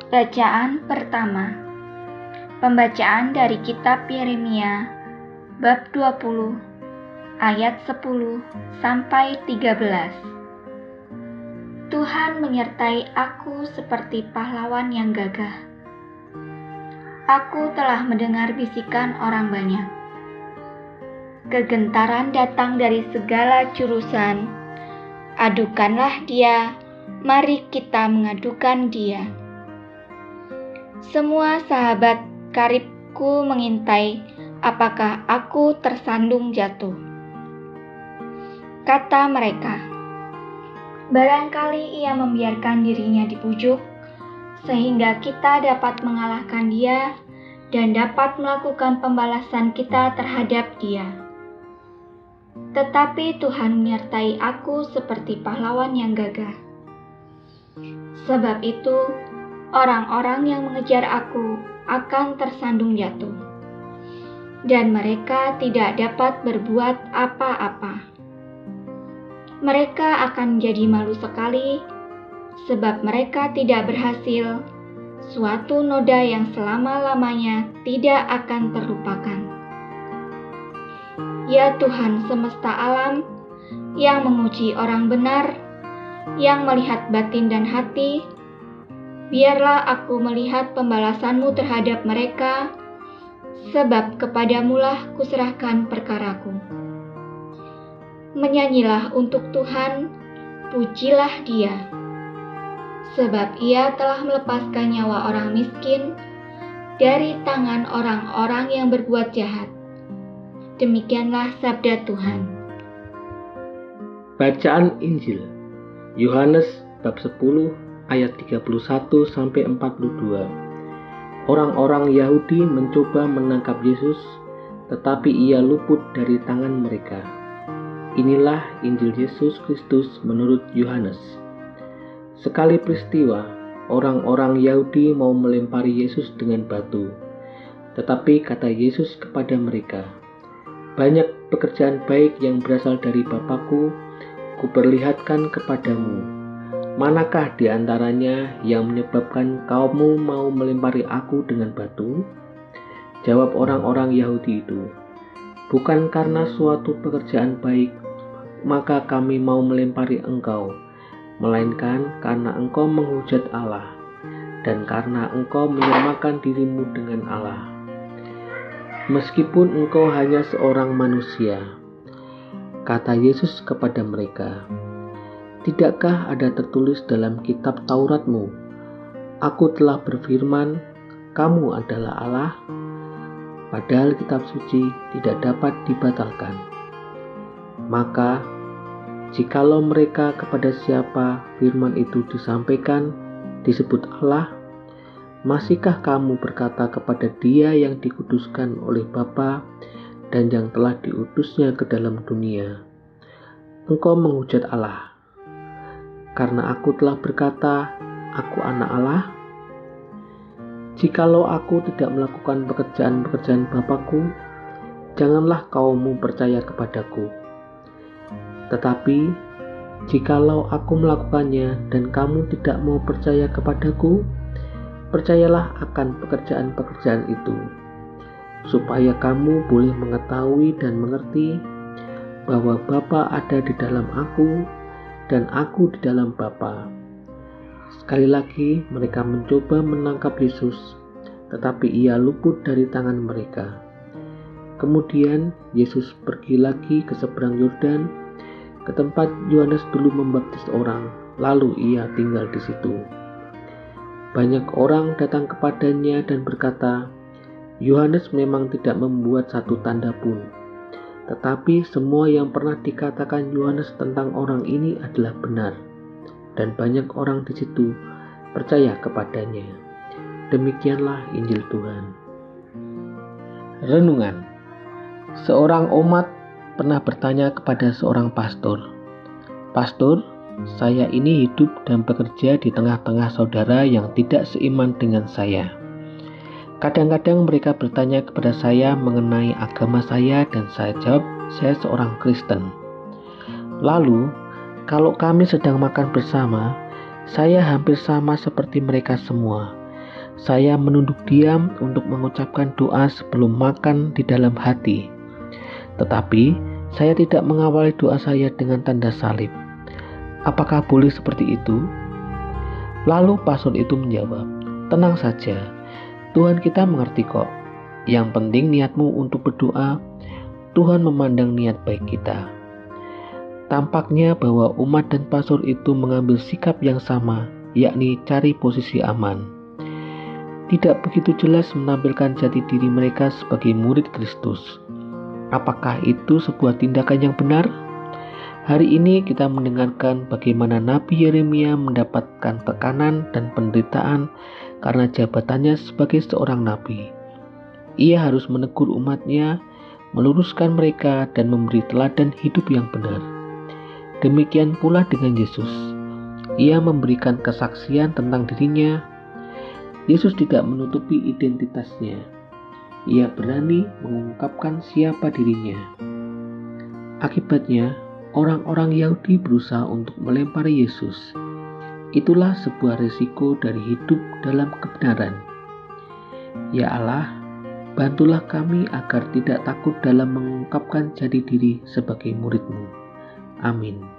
Bacaan pertama. Pembacaan dari kitab Yeremia bab 20 ayat 10 sampai 13. Tuhan menyertai aku seperti pahlawan yang gagah. Aku telah mendengar bisikan orang banyak. Kegentaran datang dari segala jurusan. Adukanlah dia, mari kita mengadukan dia. Semua sahabat karibku mengintai apakah aku tersandung jatuh. Kata mereka, barangkali ia membiarkan dirinya dibujuk, sehingga kita dapat mengalahkan dia dan dapat melakukan pembalasan kita terhadap dia. Tetapi Tuhan menyertai aku seperti pahlawan yang gagah. Sebab itu, orang-orang yang mengejar aku akan tersandung jatuh, dan mereka tidak dapat berbuat apa-apa. Mereka akan menjadi malu sekali, sebab mereka tidak berhasil, suatu noda yang selama-lamanya tidak akan terlupakan. Ya Tuhan semesta alam, yang menguji orang benar, yang melihat batin dan hati, biarlah aku melihat pembalasan-Mu terhadap mereka, sebab kepadamu-lah kuserahkan perkaraku. Menyanyilah untuk Tuhan, pujilah Dia, sebab Ia telah melepaskan nyawa orang miskin dari tangan orang-orang yang berbuat jahat. Demikianlah sabda Tuhan. Bacaan Injil Yohanes bab 10 ayat 31 sampai 42. Orang-orang Yahudi mencoba menangkap Yesus, tetapi ia luput dari tangan mereka. Inilah Injil Yesus Kristus menurut Yohanes. Sekali peristiwa, orang-orang Yahudi mau melempari Yesus dengan batu. Tetapi kata Yesus kepada mereka, banyak pekerjaan baik yang berasal dari Bapa-Ku, kuperlihatkan kepadamu. Manakah di antaranya yang menyebabkan kaummu mau melempari aku dengan batu? Jawab orang-orang Yahudi itu, bukan karena suatu pekerjaan baik, maka kami mau melempari engkau, melainkan karena engkau menghujat Allah, dan karena engkau menyamakan dirimu dengan Allah. Meskipun engkau hanya seorang manusia, kata Yesus kepada mereka, tidakkah ada tertulis dalam kitab Tauratmu, aku telah berfirman, kamu adalah Allah? Padahal kitab suci tidak dapat dibatalkan. Maka, jikalau mereka kepada siapa firman itu disampaikan, disebut Allah, masihkah kamu berkata kepada Dia yang dikuduskan oleh Bapa dan yang telah diutusnya ke dalam dunia, engkau menghujat Allah, karena aku telah berkata, aku anak Allah? Jikalau aku tidak melakukan pekerjaan-pekerjaan Bapa-Ku, janganlah kaummu percaya kepadaku. Tetapi, jikalau aku melakukannya dan kamu tidak mau percaya kepadaku, percayalah akan pekerjaan-pekerjaan itu, supaya kamu boleh mengetahui dan mengerti bahwa Bapa ada di dalam aku, dan aku di dalam Bapa. Sekali lagi mereka mencoba menangkap Yesus, tetapi ia luput dari tangan mereka. Kemudian Yesus pergi lagi ke seberang Yordan, ke tempat Yohanes dulu membaptis orang, lalu ia tinggal di situ. Banyak orang datang kepadanya dan berkata, Yohanes memang tidak membuat satu tanda pun, tetapi semua yang pernah dikatakan Yohanes tentang orang ini adalah benar, dan banyak orang di situ percaya kepadanya. Demikianlah Injil Tuhan. Renungan. Seorang umat pernah bertanya kepada seorang pastor, Pastor, saya ini hidup dan bekerja di tengah-tengah saudara yang tidak seiman dengan saya. Kadang-kadang mereka bertanya kepada saya mengenai agama saya dan saya jawab, saya seorang Kristen. Lalu, kalau kami sedang makan bersama, saya hampir sama seperti mereka semua. Saya menunduk diam untuk mengucapkan doa sebelum makan di dalam hati. Tetapi saya tidak mengawali doa saya dengan tanda salib. Apakah boleh seperti itu? Lalu pastor itu menjawab, "Tenang saja, Tuhan kita mengerti kok. Yang penting niatmu untuk berdoa, Tuhan memandang niat baik kita." Tampaknya bahwa umat dan pastor itu mengambil sikap yang sama, yakni cari posisi aman. Tidak begitu jelas menampilkan jati diri mereka sebagai murid Kristus. Apakah itu sebuah tindakan yang benar? Hari ini kita mendengarkan bagaimana Nabi Yeremia mendapatkan tekanan dan penderitaan karena jabatannya sebagai seorang nabi. Ia harus menegur umatnya, meluruskan mereka, dan memberi teladan hidup yang benar. Demikian pula dengan Yesus. Ia memberikan kesaksian tentang dirinya. Yesus tidak menutupi identitasnya. Ia berani mengungkapkan siapa dirinya. Akibatnya, orang-orang Yahudi berusaha untuk melempari Yesus. Itulah sebuah resiko dari hidup dalam kebenaran. Ya Allah, bantulah kami agar tidak takut dalam mengungkapkan jati diri sebagai murid-Mu. Amin.